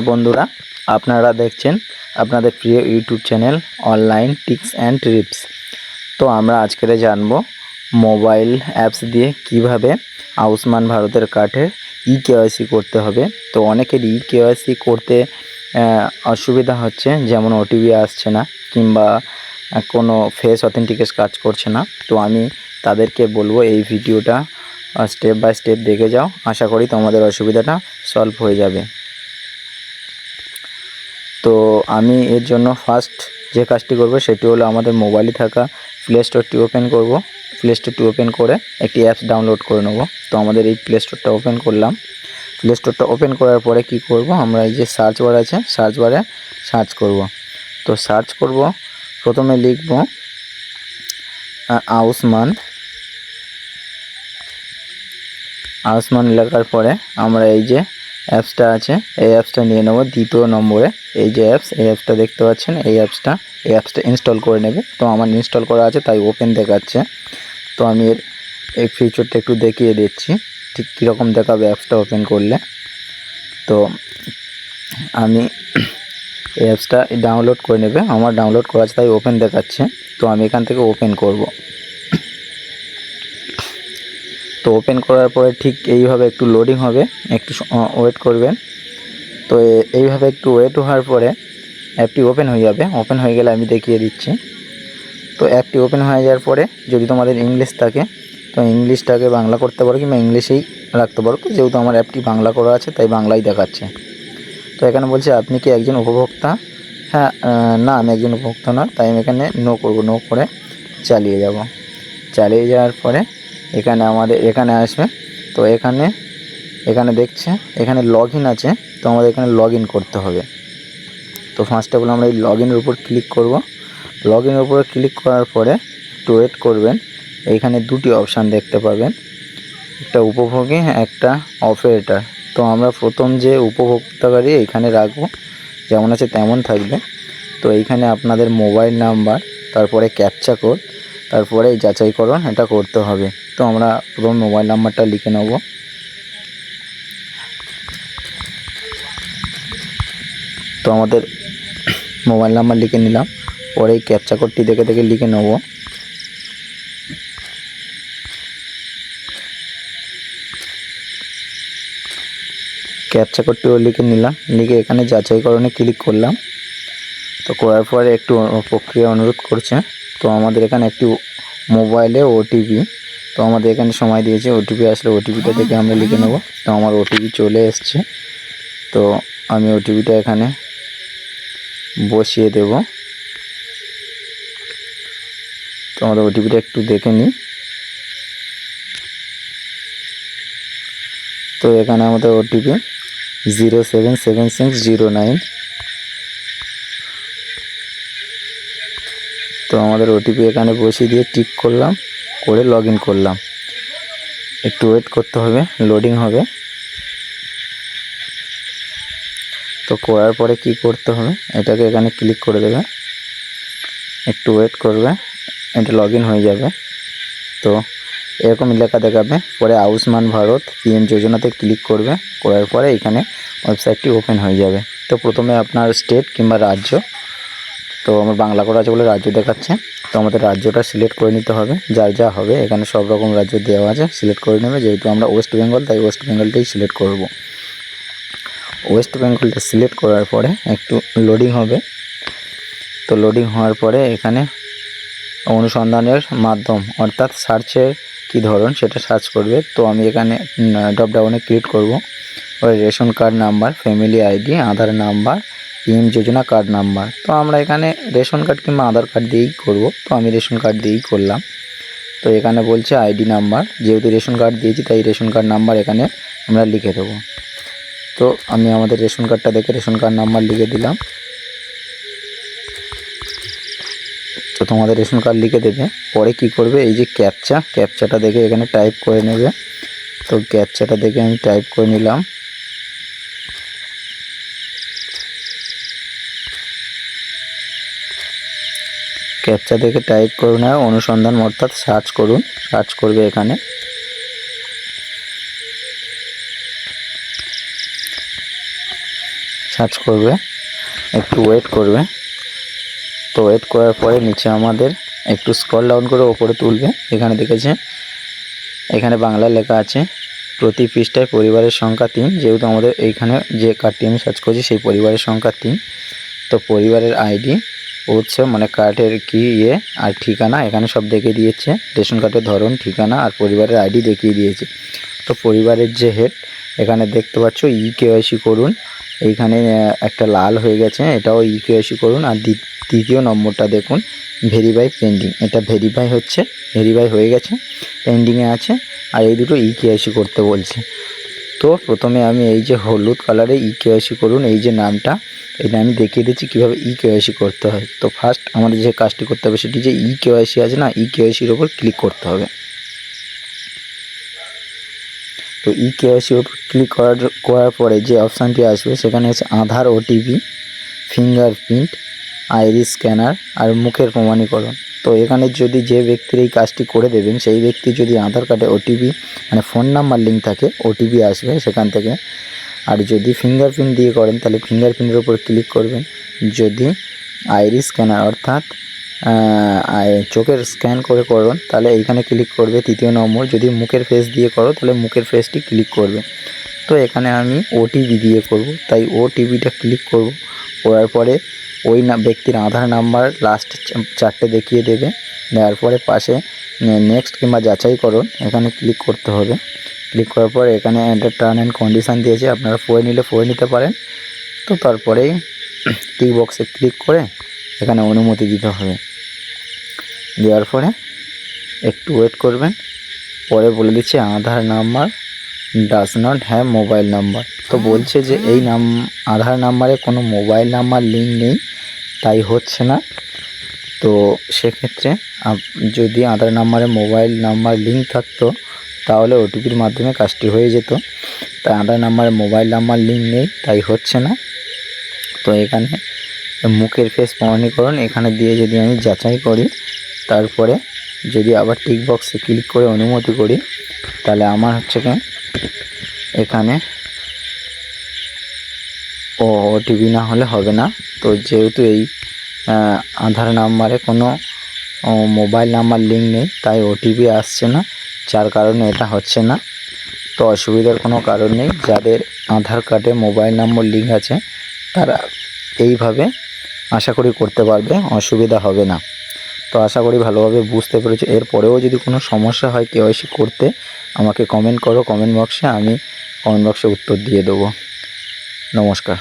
বন্ধুরা, আপনারা দেখছেন আপনাদের প্রিয় YouTube channel online tips and TRIPS. তো আমরা আজকে জানবো মোবাইল অ্যাপস দিয়ে কিভাবে আয়ুষ্মান ভারতের কার্ডের কেওয়াইসি করতে হবে। তো অনেকের কেওয়াইসি করতে অসুবিধা হচ্ছে, যেমন ওটিপি আসছে না কিংবা কোনো ফেস অথেন্টিকেশন কাজ করছে না। তো আমি তাদেরকে বলবো এই ভিডিওটা স্টেপ বাই স্টেপ দেখে যাও, আশা করি তোমাদের অসুবিধাটা সলভ হয়ে যাবে। তো আমি এর জন্য ফার্স্ট যে কাজটি করব সেটি হলো আমাদের মোবাইলে থাকা প্লে স্টোরটি ওপেন করব। প্লে স্টোরটি ওপেন করে একটি অ্যাপস ডাউনলোড করে নেব। তো আমাদের এই প্লে স্টোরটা ওপেন করলাম। প্লে স্টোরটা ওপেন করার পরে কি করব, আমরা এই যে সার্চ বার আছে, সার্চ বারে সার্চ করব। তো সার্চ করব, প্রথমে লিখব আয়ুষ্মান লেখার পরে আমরা এই যে অ্যাপসটা আছে এই অ্যাপসটা নিয়ে নেব দ্বিতীয় নম্বরে। এই যে এই অ্যাপসটা দেখতে পাচ্ছেন, এই অ্যাপসটা ইনস্টল করে নেবে। তো আমার ইনস্টল করা আছে তাই ওপেন দেখাচ্ছে। তো আমি এই ফিচারটা একটু দেখিয়ে দিচ্ছি ঠিক কীরকম দেখাবে অ্যাপসটা ওপেন করলে। তো আমি এই অ্যাপসটা ডাউনলোড করে নেবে, আমার ডাউনলোড করা আছে তাই ওপেন দেখাচ্ছে। তো আমি এখান থেকে ওপেন করব। তো ওপেন করার পরে ঠিক এইভাবে একটু লোডিং হবে, একটু ওয়েট করবেন। তো এইভাবে একটু ওয়েট হওয়ার পরে অ্যাপটি ওপেন হয়ে যাবে। ওপেন হয়ে গেলে আমি দেখিয়ে দিচ্ছি। তো অ্যাপটি ওপেন হয়ে যাওয়ার পরে যদি তোমাদের ইংলিশ থাকে তো ইংলিশটাকে বাংলা করতে পারো কিংবা ইংলিশেই রাখতে পারো। তো যেহেতু আমার অ্যাপটি বাংলা করা আছে তাই বাংলাই দেখাচ্ছে। তো এখানে বলছে আপনি কি একজন উপভোক্তা? হ্যাঁ, না আমি একজন উপভোক্তা নয়, তাই আমি এখানে নো করব। নো করে চালিয়ে যাব। চালিয়ে যাওয়ার পরে এখানে আসবে। তো এখানে দেখছে এখানে লগ ইন আছে। তো আমাদের এখানে লগ ইন করতে হবে। তো ফার্স্ট অফ অল আমরা এই লগ ইনের উপর ক্লিক করব। লগ ইনের উপরে ক্লিক করার পরে একটু ওয়েট করবেন। এইখানে দুটি অপশান দেখতে পাবেন, একটা উপভোগী, একটা অপারেটর। তো আমরা প্রথম যে উপভোক্তাকারী এইখানে রাখবো, যেমন আছে তেমন থাকবে। তো এইখানে আপনাদের মোবাইল নাম্বার, তারপরে ক্যাপচা কোড, তারপরে এই যাচাইকরণ এটা করতে হবে। তো আমরা প্রথম মোবাইল নাম্বারটা লিখে নেব। তো আমাদের মোবাইল নাম্বার লিখে নিলাম, পরে এই ক্যাপচা কোডটি দেখে দেখে লিখে নেব। ক্যাপচা কোডটিও লিখে নিলাম, লিখে এখানে যাচাইকরণে ক্লিক করলাম। তো করার পরে একটু প্রক্রিয়া অনুরোধ করছে। তো আমাদের এখানে একটি মোবাইলে ওটিপি, তো আমাদের এখানে সময় দিয়েছে, ওটিপি আসলে ওটিপিটা থেকে আমরা লিখে নেব। তো আমার ওটিপি চলে এসছে। তো আমি ওটিপিটা এখানে বসিয়ে দেব। তো আমাদের ওটিপিটা একটু দেখে নিই। তো এখানে আমাদের ওটিপি 077609। তো আমাদের ওটিপি এখানে বসিয়ে দিয়ে টিক করলাম, করে লগ ইন করলাম। একটু ওয়েট করতে হবে, লোডিং হবে। তো করার পরে কি করতে হবে, এটাকে এখানে ক্লিক করে দেবে, একটু ওয়েট করবে, এটা লগ ইন হয়ে যাবে। তো এরকম লেখা দেখাবে। পরে আয়ুষ্মান ভারত পিএম যোজনাতে ক্লিক করবে, করার পরে এখানে ওয়েবসাইটটি ওপেন হয়ে যাবে। তো প্রথমে আপনার স্টেট কিংবা রাজ্য, তো আমার বাংলা করা আছে বলে রাজ্য দেখাচ্ছে। তো আমাদের রাজ্যটা সিলেক্ট করে নিতে হবে, যার যা হবে। এখানে সব রকম রাজ্য দেওয়া আছে, সিলেক্ট করে নেবে। যেহেতু আমরা ওয়েস্ট বেঙ্গল তাই ওয়েস্ট বেঙ্গলটাই সিলেক্ট করব। ওয়েস্ট বেঙ্গলটা সিলেক্ট করার পরে একটু লোডিং হবে। তো লোডিং হওয়ার পরে এখানে অনুসন্ধানের মাধ্যম অর্থাৎ সার্চের কি ধরন সেটা সার্চ করবে। তো আমি এখানে ড্রপ ডাউনে ক্লিক করব। ওই ration card number, family ID, Aadhaar number, PM Yojana card number. তো আমরা এখানে রেশন কার্ড কিংবা আধার কার্ড দিয়েই করব। তো আমি রেশন কার্ড দিয়েই করলাম। তো এখানে বলছে আইডি নাম্বার, যেহেতু রেশন কার্ড দিয়েছি তাই রেশন কার্ড নাম্বার এখানে আমরা লিখে দেবো। তো আমি আমাদের রেশন কার্ডটা দেখে রেশন কার্ড নাম্বার লিখে দিলাম। তো তোমাদের রেশন কার্ড লিখে দেবে। পরে কি করবে, এই যে ক্যাপচাটা দেখে এখানে টাইপ করে নেবে। তো ক্যাপচাটা দেখে আমি টাইপ করে নিলাম। ক্যাপচা দেখে টাইপ করে নেওয়া, অনুসন্ধান অর্থাৎ সার্চ করুন, সার্চ করবে এখানে। সার্চ করবে, একটু ওয়েট করবে। তো ওয়েট করার পরে নিচে আমাদের একটু স্ক্রল ডাউন করে ওপরে তুলবে। এখানে দেখেছে, এখানে বাংলায় লেখা আছে প্রতি পৃষ্ঠায় পরিবারের সংখ্যা 3। যেহেতু আমাদের এইখানে যে কার্ডটি আমি সার্চ করছি সেই পরিবারের সংখ্যা 3, তো পরিবারের আইডি, উৎস মানে কার্ডের কি আর ঠিকানা এখানে সব দেখিয়ে দিয়েছে। রেশন কার্ডের ধরন, ঠিকানা আর পরিবারের আইডি দেখিয়ে দিয়েছে। তো পরিবারের যে হেড এখানে দেখতে পাচ্ছ KYC করুন, এইখানে একটা লাল হয়ে গেছে, এটাও KYC করুন। আর দ্বিতীয় নম্বরটা দেখুন ভেরিফাই পেন্ডিং, এটা ভেরিফাই হচ্ছে, ভেরিফাই হয়ে গেছে, পেন্ডিংয়ে আছে। আর এই দুটো KYC করতে বলছে। তো প্রথমে আমি এই যে হলুদ কালারে KYC করুন, এই যে নামটা, এটা আমি দেখিয়ে দিচ্ছি কীভাবে KYC করতে হয়। তো ফার্স্ট আমাদের যে কাজটি করতে হবে সেটি যে KYC আছে না, KYCর ওপর ক্লিক করতে হবে। তো KYCর ওপর ক্লিক করার পরে যে অপশানটি আসবে সেখানে আছে আধার, OTP, ফিঙ্গারপ্রিন্ট, আইরিস স্ক্যানার আর মুখের প্রমাণীকরণ। তো এখানে যদি যে ব্যক্তির এই কাজটি করে দেবেন সেই ব্যক্তি যদি আধার কার্ডে OTP মানে ফোন নাম্বার লিঙ্ক থাকে, OTP আসবে সেখান থেকে। আর যদি ফিঙ্গারপ্রিন্ট দিয়ে করেন তাহলে ফিঙ্গারপ্রিন্টের উপর ক্লিক করবেন। যদি আইরিস স্ক্যানার অর্থাৎ চোখের স্ক্যান করে করুন তাহলে এইখানে ক্লিক করবে তৃতীয় নম্বর। যদি মুখের ফেস দিয়ে করো তাহলে মুখের ফেসটি ক্লিক করবে। তো এখানে আমি OTP দিয়ে করব, তাই OTPটা ক্লিক করব। করার পরে ওই ব্যক্তির আধার নাম্বার লাস্ট 4টে দেখিয়ে দেবে। দেওয়ার পরে পাশে নেক্সট কিংবা যাচাই করুন এখানে ক্লিক করতে হবে। ক্লিক করার পরে এখানে একটা টার্ম অ্যান্ড কন্ডিশান দিয়েছে, আপনারা পড়ে নিলে পড়ে নিতে পারেন। তো তারপরেই টিক বক্সে ক্লিক করে এখানে অনুমতি দিতে হবে। দেওয়ার পরে একটু ওয়েট করবেন। পরে বলে দিচ্ছে Aadhaar number does not have mobile number. তো বলছে যে এই আধার নাম্বারে কোনো মোবাইল নাম্বার লিঙ্ক নেই, তাই হচ্ছে না। তো সেক্ষেত্রে যদি আধার নাম্বারে মোবাইল নাম্বার লিঙ্ক থাকতো তাহলে OTPর মাধ্যমে কাজটি হয়ে যেত। তাই আধার নাম্বারে মোবাইল নাম্বার লিঙ্ক নেই, তাই হচ্ছে না। তো এখানে মুখের ফেস প্রমাণীকরণ এখানে দিয়ে যদি আমি যাচাই করি, তারপরে যদি আবার টিক বক্সে ক্লিক করে অনুমতি করি, তাহলে আমার হচ্ছে কি এখানে OTP না হলে হবে না। তো যেহেতু এই আধার নাম্বারে কোনো মোবাইল নাম্বার লিঙ্ক নেই তাই OTP আসছে না, যার কারণে এটা হচ্ছে না। তো অসুবিধার কোনো কারণ নেই, যাদের আধার কার্ডে মোবাইল নম্বর লিঙ্ক আছে তারা এইভাবে আশা করি করতে পারবে, অসুবিধা হবে না। তো আশা করি ভালোভাবে বুঝতে পেরেছো। এরপরেও যদি কোনো সমস্যা হয় KYC করতে আমাকে কমেন্ট করো কমেন্ট বক্সে, আমি কমেন্ট বক্সে উত্তর দিয়ে দেবো। নমস্কার।